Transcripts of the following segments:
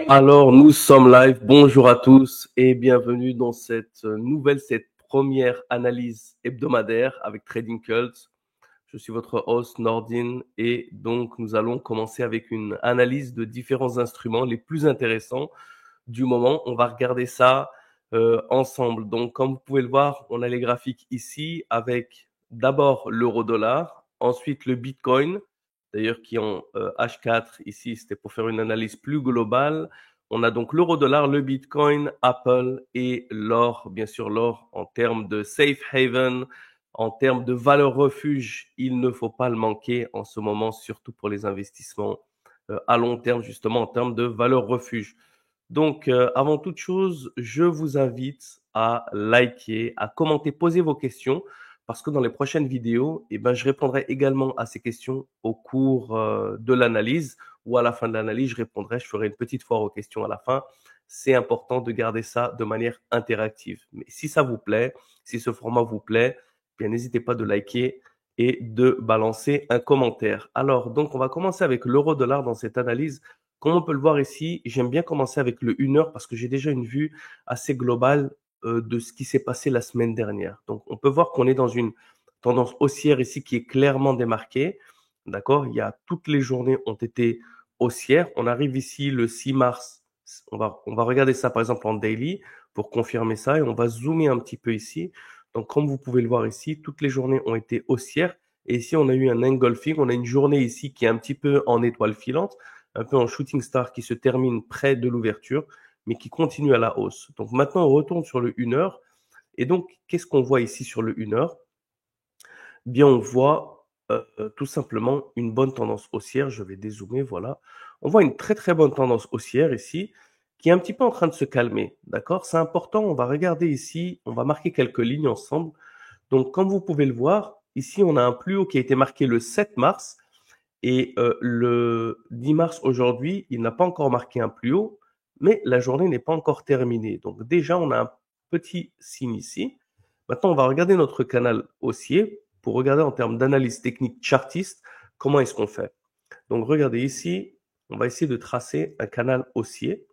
Alors, nous sommes live. Bonjour à tous et bienvenue dans cette première analyse hebdomadaire avec Trading Cult. Je suis votre host Nordin et donc nous allons commencer avec une analyse de différents instruments les plus intéressants du moment. On va regarder ça ensemble. Donc, comme vous pouvez le voir, on a les graphiques ici avec d'abord l'euro-dollar, ensuite le Bitcoin, d'ailleurs qui est en H4 ici, c'était pour faire une analyse plus globale. On a donc l'euro-dollar, le Bitcoin, Apple et l'or, bien sûr l'or en termes de safe haven, en termes de valeur refuge, il ne faut pas le manquer en ce moment, surtout pour les investissements à long terme, justement en termes de valeur refuge. Donc, avant toute chose, je vous invite à liker, à commenter, poser vos questions, parce que dans les prochaines vidéos, je répondrai également à ces questions au cours de l'analyse, ou à la fin de l'analyse, je ferai une petite foire aux questions à la fin. C'est important de garder ça de manière interactive. Mais si ça vous plaît, si ce format vous plaît, bien n'hésitez pas de liker et de balancer un commentaire. Alors, donc, on va commencer avec l'euro-dollar dans cette analyse. Comme on peut le voir ici, j'aime bien commencer avec le 1 heure parce que j'ai déjà une vue assez globale de ce qui s'est passé la semaine dernière. Donc, on peut voir qu'on est dans une tendance haussière ici qui est clairement démarquée. D'accord? Toutes les journées ont été haussières. On arrive ici le 6 mars. On va regarder ça par exemple en daily pour confirmer ça et on va zoomer un petit peu ici. Donc, comme vous pouvez le voir ici, toutes les journées ont été haussières. Et ici, on a eu un engulfing. On a une journée ici qui est un petit peu en étoile filante, un peu en shooting star qui se termine près de l'ouverture, mais qui continue à la hausse. Donc maintenant, on retourne sur le 1 heure. Et donc, qu'est-ce qu'on voit ici sur le 1 heure? Bien, on voit tout simplement une bonne tendance haussière. Je vais dézoomer, voilà. On voit une très très bonne tendance haussière ici, qui est un petit peu en train de se calmer. D'accord? C'est important, on va regarder ici, on va marquer quelques lignes ensemble. Donc, comme vous pouvez le voir, ici, on a un plus haut qui a été marqué le 7 mars. Et le 10 mars aujourd'hui, il n'a pas encore marqué un plus haut, mais la journée n'est pas encore terminée. Donc déjà, on a un petit signe ici. Maintenant, on va regarder notre canal haussier pour regarder en termes d'analyse technique chartiste, comment est-ce qu'on fait. Donc regardez ici, on va essayer de tracer un canal haussier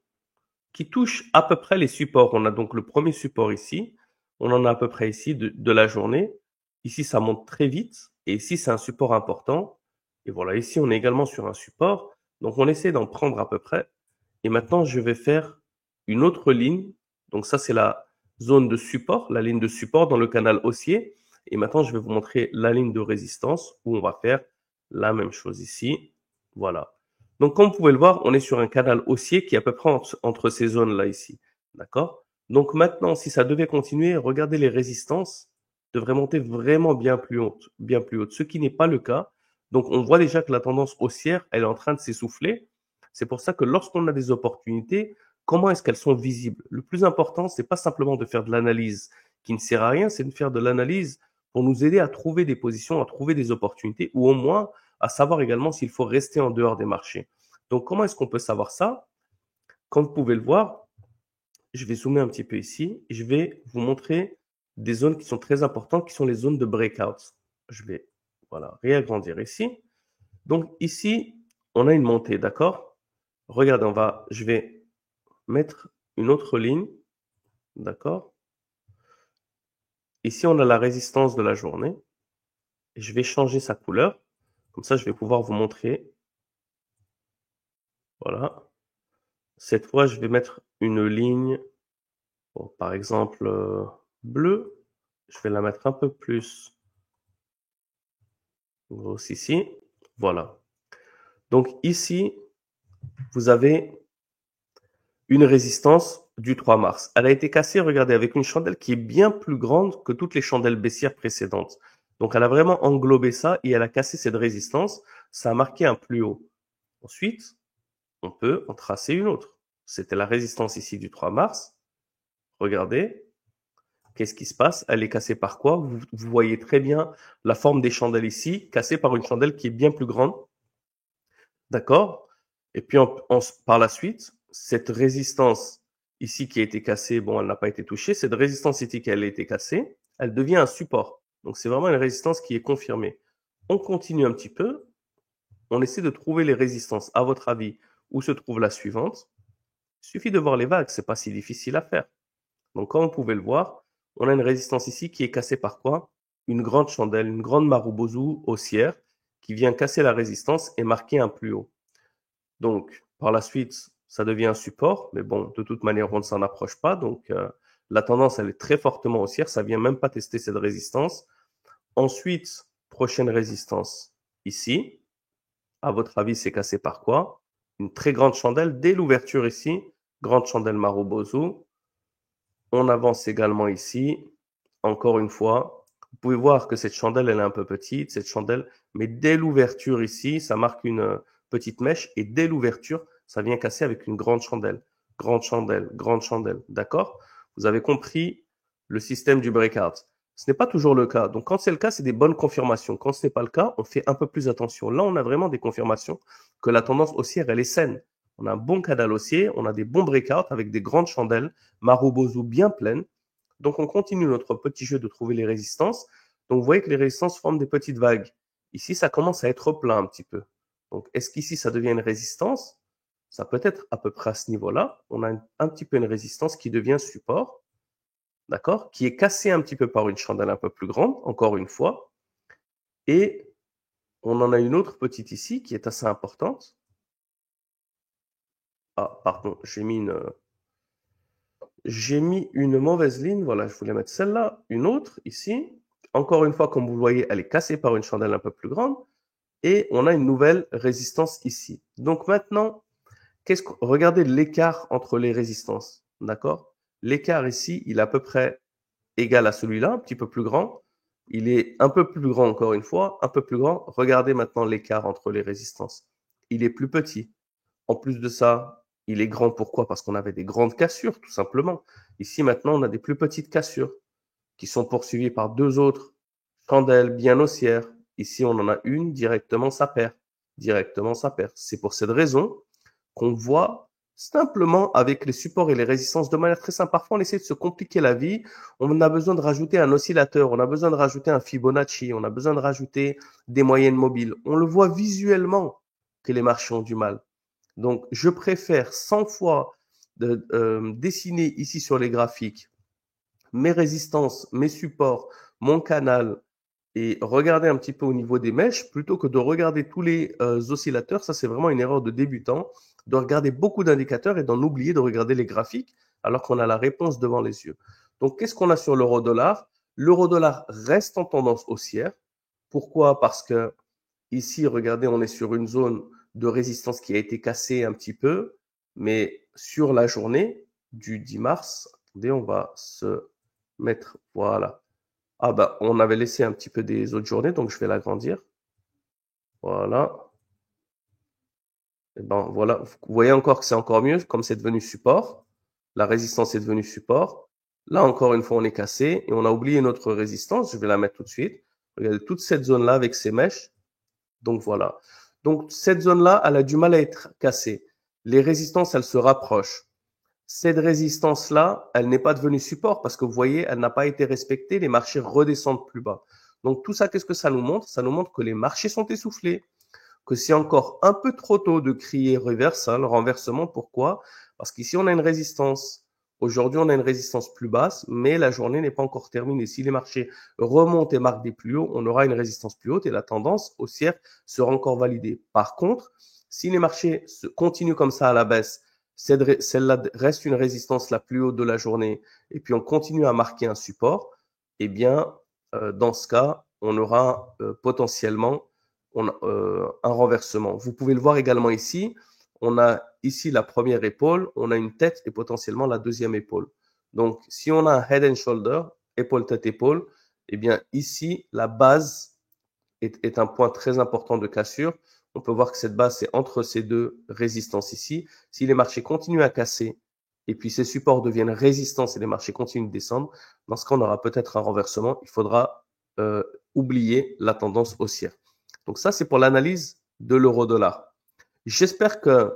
qui touche à peu près les supports. On a donc le premier support ici, on en a à peu près ici de la journée. Ici, ça monte très vite, et ici, c'est un support important. Et voilà, ici, on est également sur un support. Donc, on essaie d'en prendre à peu près. Et maintenant, je vais faire une autre ligne. Donc, ça, c'est la zone de support, la ligne de support dans le canal haussier. Et maintenant, je vais vous montrer la ligne de résistance où on va faire la même chose ici. Voilà. Donc, comme vous pouvez le voir, on est sur un canal haussier qui est à peu près entre ces zones-là ici. D'accord? Donc maintenant, si ça devait continuer, regardez les résistances devraient monter vraiment bien plus haute, ce qui n'est pas le cas. Donc, on voit déjà que la tendance haussière, elle est en train de s'essouffler. C'est pour ça que lorsqu'on a des opportunités, comment est-ce qu'elles sont visibles? Le plus important, c'est pas simplement de faire de l'analyse qui ne sert à rien, c'est de faire de l'analyse pour nous aider à trouver des positions, à trouver des opportunités, ou au moins à savoir également s'il faut rester en dehors des marchés. Donc, comment est-ce qu'on peut savoir ça? Comme vous pouvez le voir, je vais zoomer un petit peu ici et je vais vous montrer des zones qui sont très importantes, qui sont les zones de breakout. Je vais, voilà, réagrandir ici. Donc, ici, on a une montée, d'accord? Regardez, je vais mettre une autre ligne, d'accord? Ici, on a la résistance de la journée. Et je vais changer sa couleur. Comme ça, je vais pouvoir vous montrer. Voilà. Cette fois, je vais mettre une ligne, bon, par exemple, bleue. Je vais la mettre un peu plus grosse ici. Voilà. Donc ici, vous avez une résistance du 3 mars. Elle a été cassée, regardez, avec une chandelle qui est bien plus grande que toutes les chandelles baissières précédentes. Donc elle a vraiment englobé ça et elle a cassé cette résistance. Ça a marqué un plus haut. Ensuite, on peut en tracer une autre. C'était la résistance ici du 3 mars. Regardez, qu'est-ce qui se passe? Elle est cassée par quoi? Vous voyez très bien la forme des chandelles ici, cassée par une chandelle qui est bien plus grande. D'accord? Et puis par la suite, cette résistance ici qui a été cassée, bon, elle n'a pas été touchée. Cette résistance ici qui a été cassée, elle devient un support. Donc c'est vraiment une résistance qui est confirmée. On continue un petit peu. On essaie de trouver les résistances. À votre avis, où se trouve la suivante. Il suffit de voir les vagues, c'est pas si difficile à faire. Donc, comme vous pouvez le voir, on a une résistance ici qui est cassée par quoi? Une grande chandelle, une grande Marubozu haussière qui vient casser la résistance et marquer un plus haut. Donc, par la suite, ça devient un support, mais bon, de toute manière, on ne s'en approche pas. Donc, la tendance, elle est très fortement haussière. Ça vient même pas tester cette résistance. Ensuite, prochaine résistance ici. À votre avis, c'est cassé par quoi? Une très grande chandelle dès l'ouverture ici. Grande chandelle Marubozu. On avance également ici. Encore une fois, vous pouvez voir que cette chandelle, elle est un peu petite, cette chandelle, mais dès l'ouverture ici, ça marque une petite mèche et dès l'ouverture, ça vient casser avec une grande chandelle. Grande chandelle, grande chandelle. D'accord? Vous avez compris le système du breakout. Ce n'est pas toujours le cas. Donc, quand c'est le cas, c'est des bonnes confirmations. Quand ce n'est pas le cas, on fait un peu plus attention. Là, on a vraiment des confirmations que la tendance haussière, elle est saine. On a un bon canal haussier, on a des bons breakouts avec des grandes chandelles, Marubozu bien pleines. Donc, on continue notre petit jeu de trouver les résistances. Donc, vous voyez que les résistances forment des petites vagues. Ici, ça commence à être plein un petit peu. Donc, est-ce qu'ici, ça devient une résistance? Ça peut être à peu près à ce niveau-là. On a un petit peu une résistance qui devient support, d'accord? Qui est cassée un petit peu par une chandelle un peu plus grande, encore une fois. Et on en a une autre petite ici qui est assez importante. Ah, pardon, j'ai mis une mauvaise ligne. Voilà, je voulais mettre celle-là. Une autre ici. Encore une fois, comme vous le voyez, elle est cassée par une chandelle un peu plus grande. Et on a une nouvelle résistance ici. Donc maintenant, regardez l'écart entre les résistances. D'accord? L'écart ici, il est à peu près égal à celui-là, un petit peu plus grand. Il est un peu plus grand encore une fois, un peu plus grand. Regardez maintenant l'écart entre les résistances. Il est plus petit. En plus de ça, il est grand. Pourquoi? Parce qu'on avait des grandes cassures, tout simplement. Ici, maintenant, on a des plus petites cassures qui sont poursuivies par deux autres chandelles bien haussières. Ici, on en a une, directement, ça perd. Directement, ça perd. C'est pour cette raison qu'on voit simplement avec les supports et les résistances de manière très simple. Parfois, on essaie de se compliquer la vie. On a besoin de rajouter un oscillateur, on a besoin de rajouter un Fibonacci, on a besoin de rajouter des moyennes mobiles. On le voit visuellement que les marchés ont du mal. Donc, je préfère 100 fois dessiner ici sur les graphiques mes résistances, mes supports, mon canal et regarder un petit peu au niveau des mèches plutôt que de regarder tous les oscillateurs. Ça, c'est vraiment une erreur de débutant, de regarder beaucoup d'indicateurs et d'en oublier de regarder les graphiques alors qu'on a la réponse devant les yeux. Donc, qu'est-ce qu'on a sur l'euro-dollar? L'euro-dollar reste en tendance haussière. Pourquoi? Parce que ici, regardez, on est sur une zone de résistance qui a été cassée un petit peu, mais sur la journée du 10 mars, attendez, on va se mettre, voilà. Ah bah, on avait laissé un petit peu des autres journées, donc je vais l'agrandir. Voilà. Et ben voilà, vous voyez encore que c'est encore mieux, comme c'est devenu support. La résistance est devenue support. Là, encore une fois, on est cassé et on a oublié notre résistance. Je vais la mettre tout de suite. Regardez toute cette zone-là avec ses mèches. Donc voilà. Donc cette zone-là, elle a du mal à être cassée. Les résistances, elles se rapprochent. Cette résistance-là, elle n'est pas devenue support parce que vous voyez, elle n'a pas été respectée. Les marchés redescendent plus bas. Donc tout ça, qu'est-ce que ça nous montre? Ça nous montre que les marchés sont essoufflés, que c'est encore un peu trop tôt de crier reversal, renversement. Pourquoi? Parce qu'ici, on a une résistance. Aujourd'hui, on a une résistance plus basse, mais la journée n'est pas encore terminée. Si les marchés remontent et marquent des plus hauts, on aura une résistance plus haute et la tendance haussière sera encore validée. Par contre, si les marchés continuent comme ça à la baisse, celle-là reste une résistance la plus haute de la journée, et puis on continue à marquer un support, eh bien, dans ce cas, on aura potentiellement un renversement. Vous pouvez le voir également ici. On a ici la première épaule, on a une tête et potentiellement la deuxième épaule. Donc, si on a un head and shoulder, épaule, tête, épaule, eh bien ici, la base est un point très important de cassure. On peut voir que cette base, c'est entre ces deux résistances ici. Si les marchés continuent à casser et puis ces supports deviennent résistants et les marchés continuent de descendre, dans ce cas, on aura peut-être un renversement. Il faudra oublier la tendance haussière. Donc ça, c'est pour l'analyse de l'euro-dollar. J'espère que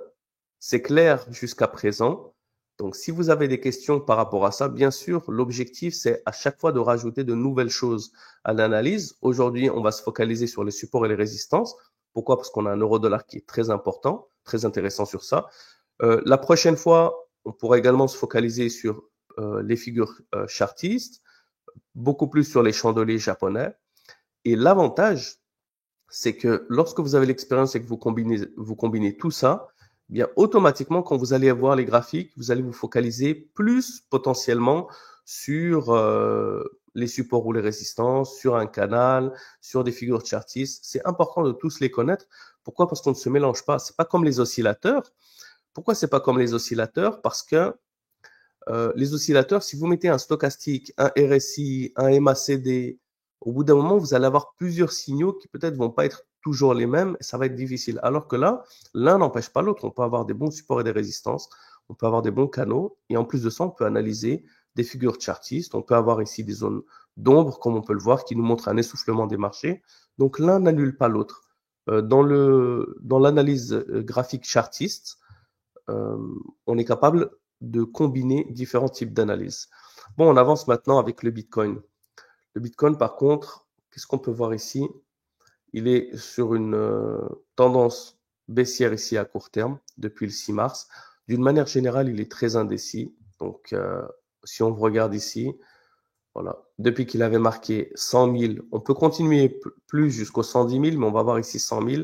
c'est clair jusqu'à présent. Donc, si vous avez des questions par rapport à ça, bien sûr, l'objectif, c'est à chaque fois de rajouter de nouvelles choses à l'analyse. Aujourd'hui, on va se focaliser sur les supports et les résistances. Pourquoi? Parce qu'on a un euro-dollar qui est très important. très intéressant sur ça. La prochaine fois, on pourra également se focaliser sur les figures chartistes, beaucoup plus sur les chandeliers japonais. Et l'avantage, c'est que lorsque vous avez l'expérience et que vous combinez tout ça, eh bien automatiquement, quand vous allez voir les graphiques, vous allez vous focaliser plus potentiellement sur les supports ou les résistances, sur un canal, sur des figures chartistes. C'est important de tous les connaître. Pourquoi? Parce qu'on ne se mélange pas. C'est pas comme les oscillateurs. Pourquoi c'est pas comme les oscillateurs? Parce que les oscillateurs, si vous mettez un stochastique, un RSI, un MACD, au bout d'un moment, vous allez avoir plusieurs signaux qui peut-être vont pas être toujours les mêmes et ça va être difficile. Alors que là, l'un n'empêche pas l'autre. On peut avoir des bons supports et des résistances, on peut avoir des bons canaux et en plus de ça, on peut analyser des figures chartistes. On peut avoir ici des zones d'ombre, comme on peut le voir, qui nous montrent un essoufflement des marchés. Donc l'un n'annule pas l'autre. Dans l'analyse graphique chartiste, on est capable de combiner différents types d'analyses. Bon, on avance maintenant avec le Bitcoin. Le Bitcoin, par contre, qu'est-ce qu'on peut voir ici? Il est sur une tendance baissière ici à court terme depuis le 6 mars. D'une manière générale, il est très indécis. Donc, si on regarde ici, voilà, depuis qu'il avait marqué 100 000, on peut continuer plus jusqu'aux 110 000, mais on va voir ici 100 000,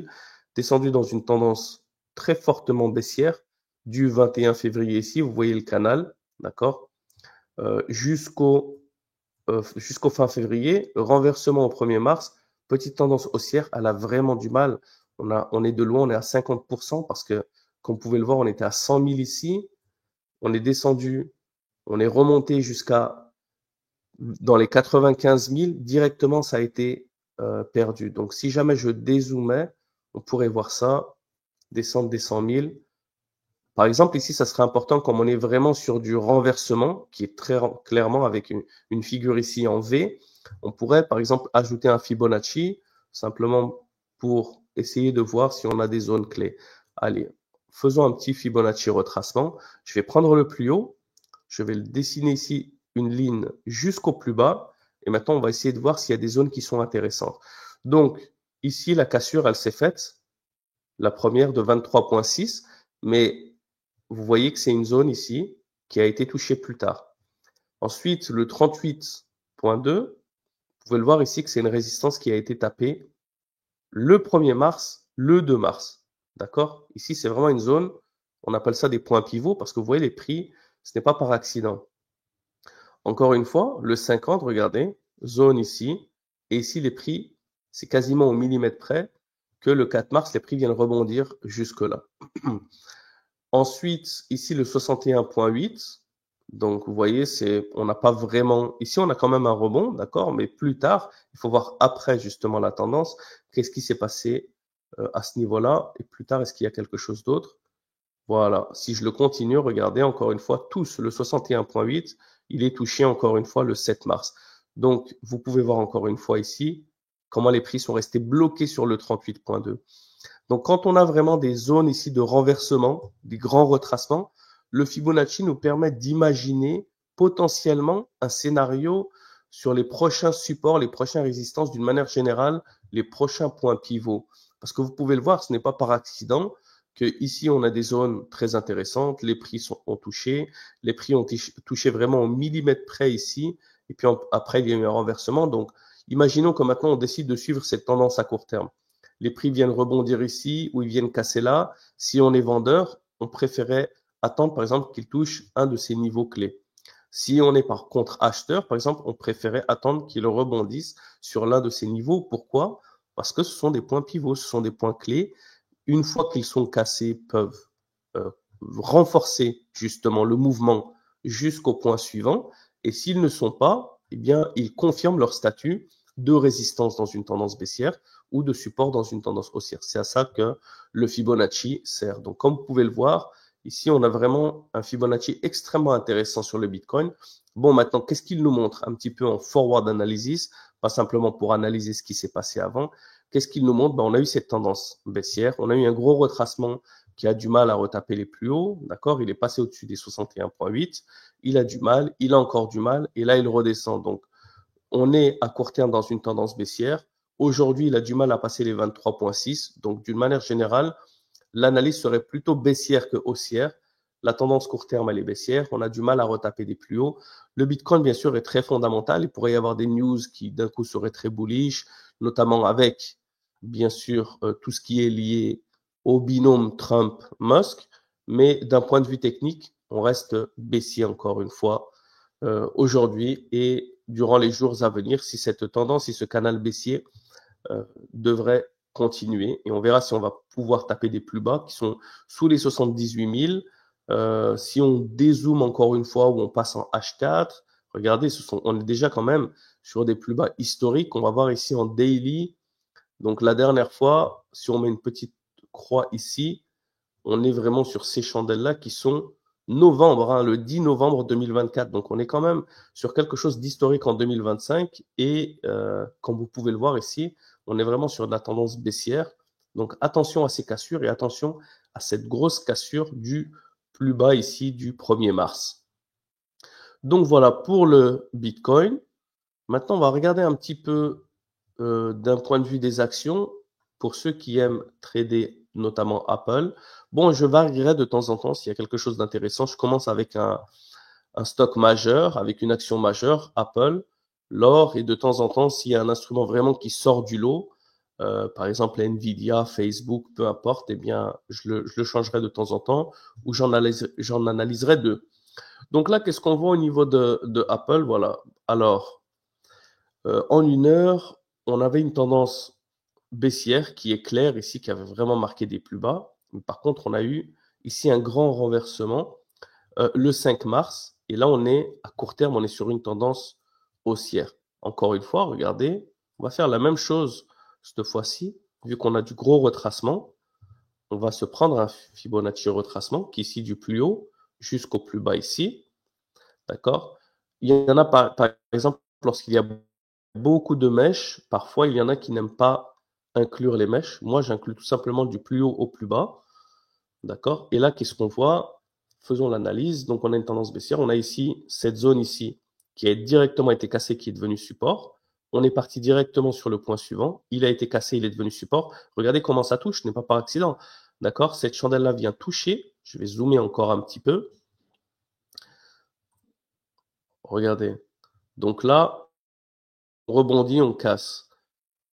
descendu dans une tendance très fortement baissière du 21 février ici, vous voyez le canal, d'accord, jusqu'au fin février, renversement au 1er mars, petite tendance haussière, elle a vraiment du mal. On est de loin, on est à 50% parce que, comme vous pouvez le voir, on était à 100 000 ici, on est descendu, on est remonté jusqu'à dans les 95 000, directement, ça a été perdu. Donc, si jamais je dézoomais, on pourrait voir ça, descendre des 100 000. Par exemple, ici, ça serait important comme on est vraiment sur du renversement, qui est très clairement avec une figure ici en V. On pourrait, par exemple, ajouter un Fibonacci, simplement pour essayer de voir si on a des zones clés. Allez, faisons un petit Fibonacci retracement. Je vais prendre le plus haut. Je vais le dessiner ici, une ligne jusqu'au plus bas. Et maintenant, on va essayer de voir s'il y a des zones qui sont intéressantes. Donc, ici, la cassure, elle s'est faite. La première de 23,6. Mais vous voyez que c'est une zone ici qui a été touchée plus tard. Ensuite, le 38,2, vous pouvez le voir ici que c'est une résistance qui a été tapée le 1er mars, le 2 mars. D'accord? Ici, c'est vraiment une zone, on appelle ça des points pivots parce que vous voyez les prix, ce n'est pas par accident. Encore une fois, le 50, regardez, zone ici, et ici les prix, c'est quasiment au millimètre près que le 4 mars, les prix viennent rebondir jusque-là. Ensuite, ici le 61,8. Donc, vous voyez, on n'a pas vraiment, ici on a quand même un rebond, d'accord, mais plus tard, il faut voir après justement la tendance, qu'est-ce qui s'est passé à ce niveau-là, et plus tard, est-ce qu'il y a quelque chose d'autre? Voilà, si je le continue, regardez encore une fois, tous, le 61,8, il est touché encore une fois le 7 mars. Donc, vous pouvez voir encore une fois ici comment les prix sont restés bloqués sur le 38,2. Donc, quand on a vraiment des zones ici de renversement, des grands retracements, le Fibonacci nous permet d'imaginer potentiellement un scénario sur les prochains supports, les prochaines résistances, d'une manière générale, les prochains points pivots. Parce que vous pouvez le voir, ce n'est pas par accident que ici on a des zones très intéressantes, les prix ont touché, les prix ont touché vraiment au millimètre près ici, et puis après il y a eu un renversement. Donc, imaginons que maintenant on décide de suivre cette tendance à court terme. Les prix viennent rebondir ici ou ils viennent casser là. Si on est vendeur, on préférait attendre par exemple qu'il touche un de ces niveaux clés. Si on est par contre acheteur, par exemple, on préférait attendre qu'il rebondisse sur l'un de ces niveaux. Pourquoi? Parce que ce sont des points pivots, ce sont des points clés. Une fois qu'ils sont cassés, peuvent renforcer justement le mouvement jusqu'au point suivant. Et s'ils ne sont pas, eh bien, ils confirment leur statut de résistance dans une tendance baissière ou de support dans une tendance haussière. C'est à ça que le Fibonacci sert. Donc, comme vous pouvez le voir, ici, on a vraiment un Fibonacci extrêmement intéressant sur le Bitcoin. Bon, maintenant, qu'est-ce qu'il nous montre un petit peu en forward analysis, pas simplement pour analyser ce qui s'est passé avant. Qu'est-ce qu'il nous montre? On a eu cette tendance baissière, on a eu un gros retracement qui a du mal à retaper les plus hauts, d'accord? Il est passé au-dessus des 61,8, il a du mal, il a encore du mal, et là, il redescend. Donc, on est à court terme dans une tendance baissière. Aujourd'hui, il a du mal à passer les 23,6. Donc, d'une manière générale, l'analyse serait plutôt baissière que haussière. La tendance court terme, elle est baissière. On a du mal à retaper des plus hauts. Le Bitcoin, bien sûr, est très fondamental. Il pourrait y avoir des news qui, d'un coup, seraient très bullish, notamment avec, bien sûr, tout ce qui est lié au binôme Trump-Musk. Mais d'un point de vue technique, on reste baissier encore une fois aujourd'hui et durant les jours à venir, si cette tendance, si ce canal baissier devrait continuer. Et on verra si on va pouvoir taper des plus bas qui sont sous les 78 000. Si on dézoome encore une fois ou on passe en H4, regardez, on est déjà quand même sur des plus bas historiques. On va voir ici en daily. Donc la dernière fois, si on met une petite croix ici, on est vraiment sur ces chandelles-là qui sont novembre, hein, le 10 novembre 2024. Donc on est quand même sur quelque chose d'historique en 2025. Et comme vous pouvez le voir ici, on est vraiment sur de la tendance baissière. Donc attention à ces cassures et attention à cette grosse cassure du plus bas ici du 1er mars. Donc voilà pour le Bitcoin. Maintenant, on va regarder un petit peu d'un point de vue des actions pour ceux qui aiment trader, notamment Apple. Bon, je varierai de temps en temps s'il y a quelque chose d'intéressant. Je commence avec un stock majeur, avec une action majeure, Apple, l'or, et de temps en temps, s'il y a un instrument vraiment qui sort du lot, par exemple Nvidia, Facebook, peu importe, eh bien, je le changerai de temps en temps ou j'en analyserai deux. Donc là, qu'est-ce qu'on voit au niveau de Apple? Voilà. Alors, en une heure, on avait une tendance baissière qui est claire ici, qui avait vraiment marqué des plus bas. Par contre, on a eu ici un grand renversement le 5 mars. Et là, on est à court terme, on est sur une tendance haussière. Encore une fois, regardez, on va faire la même chose cette fois-ci. Vu qu'on a du gros retracement, on va se prendre un Fibonacci retracement qui est ici du plus haut jusqu'au plus bas ici. D'accord? Il y en a par exemple, lorsqu'il y a beaucoup de mèches, parfois il y en a qui n'aiment pas inclure les mèches. Moi, j'inclus tout simplement du plus haut au plus bas. D'accord? Et là, qu'est-ce qu'on voit? Faisons l'analyse. Donc, on a une tendance baissière. On a ici cette zone ici qui a directement été cassée, qui est devenue support. On est parti directement sur le point suivant. Il a été cassé, il est devenu support. Regardez comment ça touche, ce n'est pas par accident. D'accord? Cette chandelle-là vient toucher. Je vais zoomer encore un petit peu. Regardez. Donc là, on rebondit, on casse.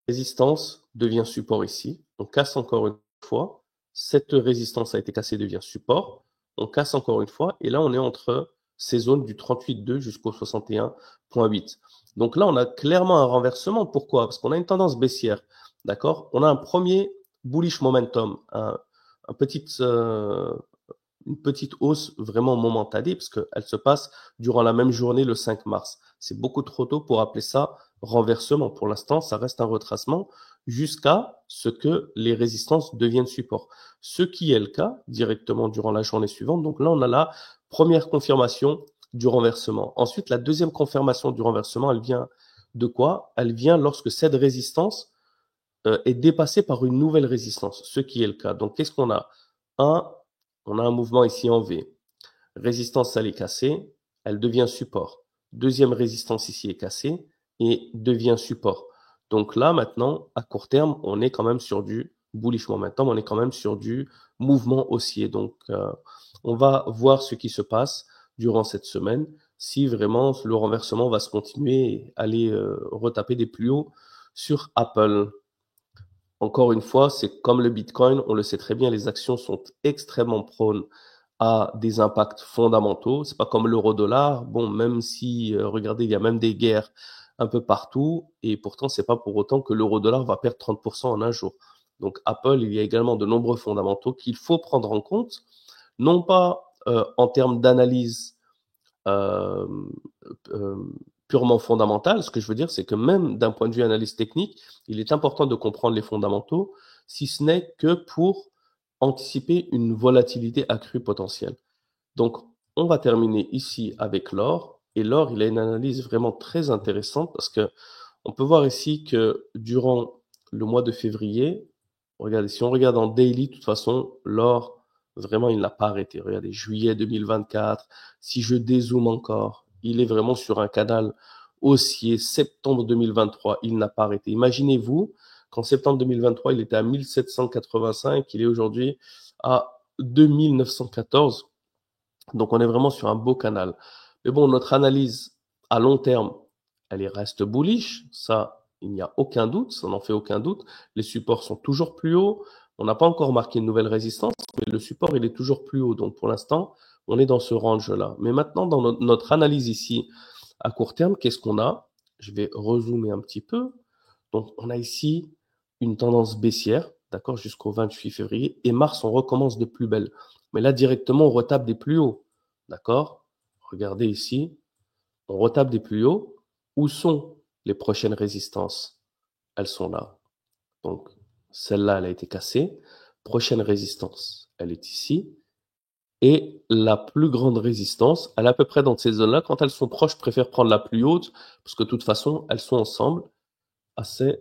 Résistance devient support ici. On casse encore une fois. Cette résistance a été cassée, devient support. On casse encore une fois. Et là, on est entre ces zones du 38,2 jusqu'au 61,8. Donc là, on a clairement un renversement. Pourquoi? Parce qu'on a une tendance baissière. D'accord? On a un premier bullish momentum, une petite hausse vraiment momentanée, parce qu'elle se passe durant la même journée, le 5 mars. C'est beaucoup trop tôt pour appeler ça renversement. Pour l'instant, ça reste un retracement jusqu'à ce que les résistances deviennent support. Ce qui est le cas directement durant la journée suivante. Donc là, on a la première confirmation du renversement. Ensuite, la deuxième confirmation du renversement, elle vient de quoi? Elle vient lorsque cette résistance est dépassée par une nouvelle résistance, ce qui est le cas. Donc, qu'est-ce qu'on a? On a un mouvement ici en V. Résistance, elle est cassée, elle devient support. Deuxième résistance ici est cassée et devient support. Donc là, maintenant, à court terme, on est quand même sur du bullish momentum, on est quand même sur du mouvement haussier. Donc, on va voir ce qui se passe durant cette semaine, si vraiment le renversement va se continuer et aller retaper des plus hauts sur Apple. Encore une fois, c'est comme le Bitcoin, on le sait très bien, les actions sont extrêmement prônes à des impacts fondamentaux. C'est pas comme l'euro-dollar. Bon, même si, regardez, il y a même des guerres un peu partout, et pourtant, c'est pas pour autant que l'euro-dollar va perdre 30% en un jour. Donc, Apple, il y a également de nombreux fondamentaux qu'il faut prendre en compte, non pas en termes d'analyse euh, euh, purement fondamentale. Ce que je veux dire, c'est que même d'un point de vue analyse technique, il est important de comprendre les fondamentaux, si ce n'est que pour anticiper une volatilité accrue potentielle. Donc, on va terminer ici avec l'or. Et l'or, il a une analyse vraiment très intéressante parce que on peut voir ici que durant le mois de février, regardez, si on regarde en daily, de toute façon, l'or, vraiment, il n'a pas arrêté. Regardez, juillet 2024, si je dézoome encore, il est vraiment sur un canal haussier. Septembre 2023, il n'a pas arrêté. Imaginez-vous qu'en septembre 2023, il était à 1785, il est aujourd'hui à 2914. Donc, on est vraiment sur un beau canal. Mais bon, notre analyse à long terme, reste bullish. Ça, il n'y a aucun doute. Ça n'en fait aucun doute. Les supports sont toujours plus hauts. On n'a pas encore marqué une nouvelle résistance, mais le support, il est toujours plus haut. Donc, pour l'instant, on est dans ce range-là. Mais maintenant, dans notre analyse ici, à court terme, qu'est-ce qu'on a? Je vais rezoomer un petit peu. Donc, on a ici une tendance baissière, d'accord, jusqu'au 28 février. Et mars, on recommence de plus belle. Mais là, directement, on retape des plus hauts, d'accord? Regardez ici, on retape des plus hauts. Où sont les prochaines résistances? Elles sont là. Donc, celle-là, elle a été cassée. Prochaine résistance, elle est ici. Et la plus grande résistance, elle est à peu près dans ces zones-là. Quand elles sont proches, je préfère prendre la plus haute, parce que de toute façon, elles sont ensemble.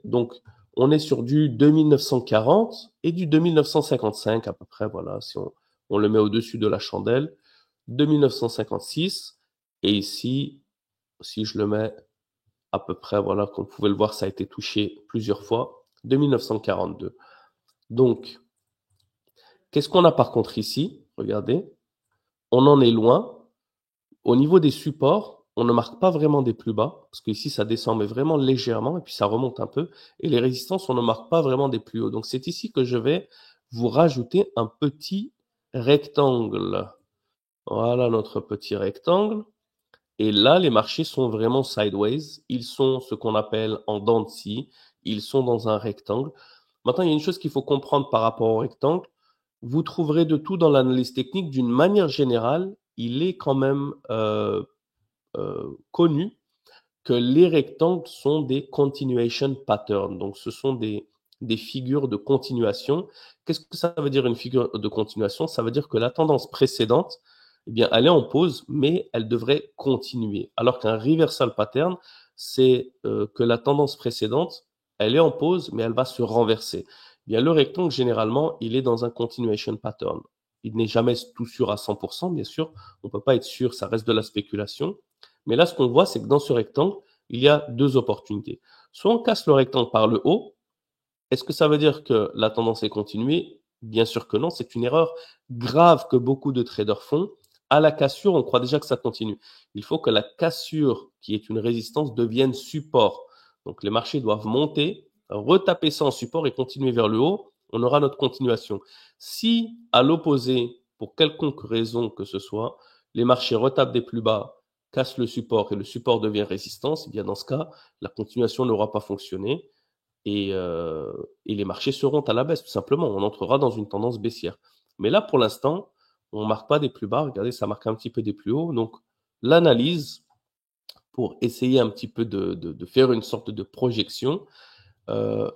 Donc, on est sur du 2940 et du 2955 à peu près, voilà, si on le met au-dessus de la chandelle. 2956, et ici, si je le mets à peu près, voilà, comme vous pouvez le voir, ça a été touché plusieurs fois, 2942. Donc, qu'est-ce qu'on a par contre ici? Regardez, on en est loin. Au niveau des supports, on ne marque pas vraiment des plus bas, parce qu'ici, ça descend, mais vraiment légèrement, et puis ça remonte un peu. Et les résistances, on ne marque pas vraiment des plus hauts. Donc, c'est ici que je vais vous rajouter un petit rectangle. Voilà notre petit rectangle. Et là, les marchés sont vraiment sideways. Ils sont ce qu'on appelle en dents de scie. Ils sont dans un rectangle. Maintenant, il y a une chose qu'il faut comprendre par rapport au rectangle. Vous trouverez de tout dans l'analyse technique. D'une manière générale, il est quand même connu que les rectangles sont des continuation patterns. Donc, ce sont des figures de continuation. Qu'est-ce que ça veut dire une figure de continuation? Ça veut dire que la tendance précédente, eh bien, elle est en pause, mais elle devrait continuer. Alors qu'un reversal pattern, c'est que la tendance précédente, elle est en pause, mais elle va se renverser. Eh bien, le rectangle, généralement, il est dans un continuation pattern. Il n'est jamais tout sûr à 100%, bien sûr. On peut pas être sûr, ça reste de la spéculation. Mais là, ce qu'on voit, c'est que dans ce rectangle, il y a deux opportunités. Soit on casse le rectangle par le haut. Est-ce que ça veut dire que la tendance est continuée? Bien sûr que non. C'est une erreur grave que beaucoup de traders font. À la cassure, on croit déjà que ça continue. Il faut que la cassure, qui est une résistance, devienne support. Donc les marchés doivent monter, retaper ça en support et continuer vers le haut. On aura notre continuation. Si, à l'opposé, pour quelconque raison que ce soit, les marchés retapent des plus bas, cassent le support et le support devient résistance, eh bien dans ce cas, la continuation n'aura pas fonctionné et les marchés seront à la baisse, tout simplement. On entrera dans une tendance baissière. Mais là, pour l'instant, on ne marque pas des plus bas. Regardez, ça marque un petit peu des plus hauts. Donc, l'analyse, pour essayer un petit peu de faire une sorte de projection,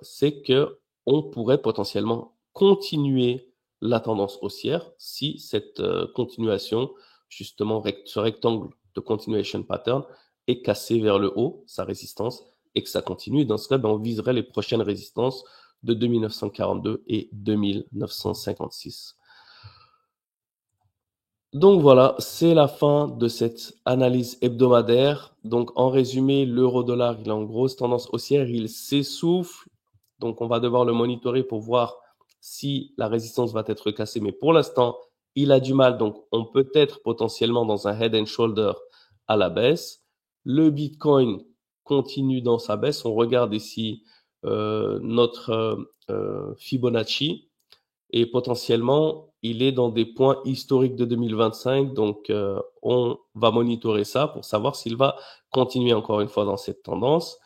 c'est que on pourrait potentiellement continuer la tendance haussière si cette continuation, justement, ce rectangle de continuation pattern est cassé vers le haut, sa résistance, et que ça continue. Dans ce cas, ben, on viserait les prochaines résistances de 2942 et 2956. Donc voilà, c'est la fin de cette analyse hebdomadaire. Donc en résumé, l'euro-dollar, il est en grosse tendance haussière, il s'essouffle. Donc on va devoir le monitorer pour voir si la résistance va être cassée. Mais pour l'instant, il a du mal. Donc on peut être potentiellement dans un head and shoulder à la baisse. Le Bitcoin continue dans sa baisse. On regarde ici notre Fibonacci. Et potentiellement, il est dans des points historiques de 2025. Donc, on va monitorer ça pour savoir s'il va continuer encore une fois dans cette tendance.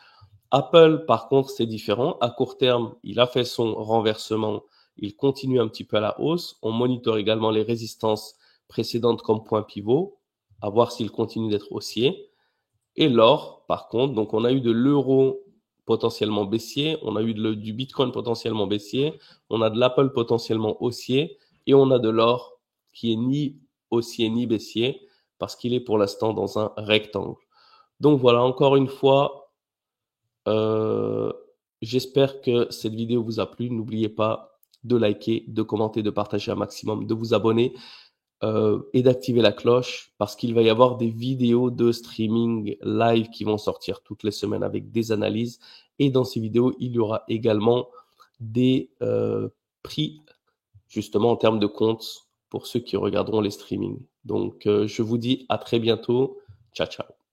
Apple, par contre, c'est différent. À court terme, il a fait son renversement. Il continue un petit peu à la hausse. On monitore également les résistances précédentes comme point pivot, à voir s'il continue d'être haussier. Et l'or, par contre, donc on a eu de l'euro potentiellement baissier, on a eu du Bitcoin potentiellement baissier, on a de l'Apple potentiellement haussier, et on a de l'or qui est ni haussier ni baissier, parce qu'il est pour l'instant dans un rectangle. Donc voilà, encore une fois, j'espère que cette vidéo vous a plu. N'oubliez pas de liker, de commenter, de partager un maximum, de vous abonner et d'activer la cloche parce qu'il va y avoir des vidéos de streaming live qui vont sortir toutes les semaines avec des analyses. Et dans ces vidéos, il y aura également des prix justement en termes de compte pour ceux qui regarderont les streamings. Donc, je vous dis à très bientôt. Ciao, ciao.